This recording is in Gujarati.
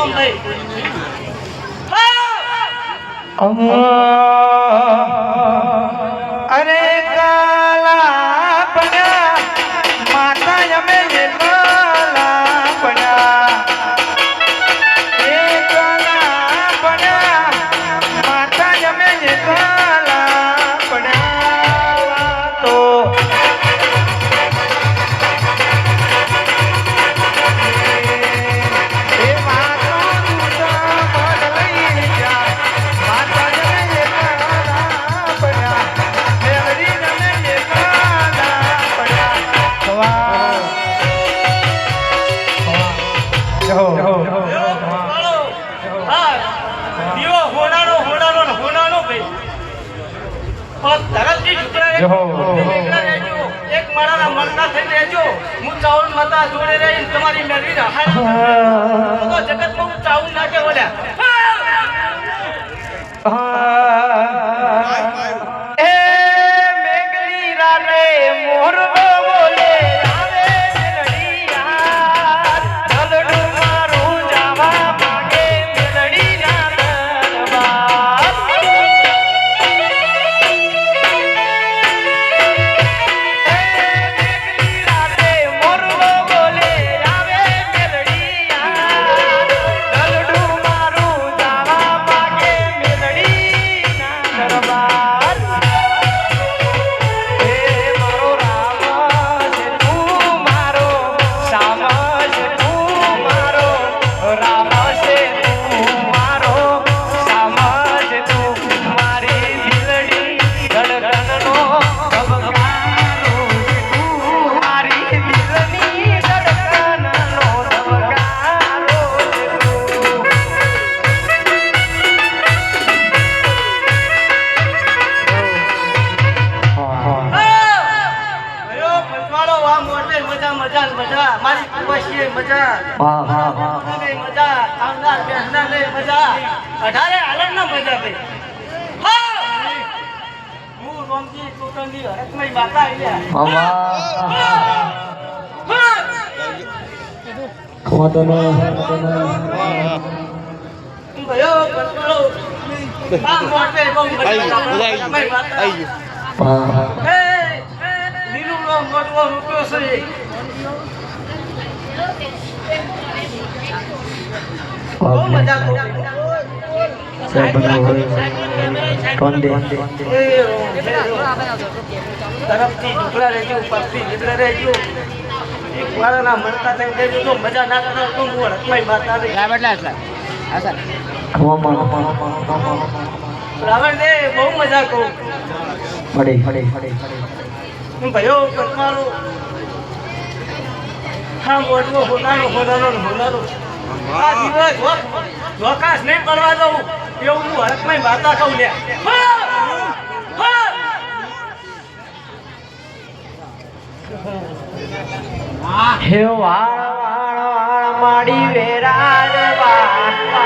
આવો ભાઈ અરે કાલા બન્યા માતા અમે કાલા બન્યા એ કાલા બન્યા માતા અમે કાલા બન્યા તો એક મારા મનના થઈ રહેજો હું ચાઉલ માતા જોડે રહી તમારી મેળવી રાખા જગતમાં હું ચાઉલ નાખે બોલ્યા એ મેઘની રાતે મોરબો બોલે આવે મેલડીયા દલડું મારું જાવા માંગે મેલડીના દરબાર મેઘની રાતે મોરબો બોલે આવે મેલડીયા દલડું મારું જાવા માંગે મેલડીના દરબાર હે મારો રામ છે તું મારો શામ છે તું મારો રામ છે તું મારો શામ છે તું મારી દિલડી ધડકનનો ધબકારો છે તું મારી દિલની ધડકનનો ધબકારો છે તું અયો પંચવાળો વા મોટે મજા મજા મજા મારી કુવાશીએ મજા અને મજા આવનાર બેસનાર ને મજા 18 હાલના મજા ભાઈ હું રોમજી કોટંગી હરકમઈ બાકા આલ્યા ભયો પંચવાળો આ મોટે બહુ મજા હે લીલું લો મોટો રૂપિયો છે બહુ મજા કરો તરફથી ઢુકડા રહેજો પગથી ઢુકડા રહેજો એક વાળાના મળતા થઈ દેજો તો મજા ના કરો તો હું હરકમાઈ માતા રહી રાવણ દે બહુ મજા કહું ભાઈઓ પટમારો હા મોટવો હોનારો આ દિવસ ધોકાશ નહીં પડવા દઉં એવું હું હરકમાઈ માતા કહું લ્યા હે વાળ વાળ વાળ માડી વેરાળ વાળ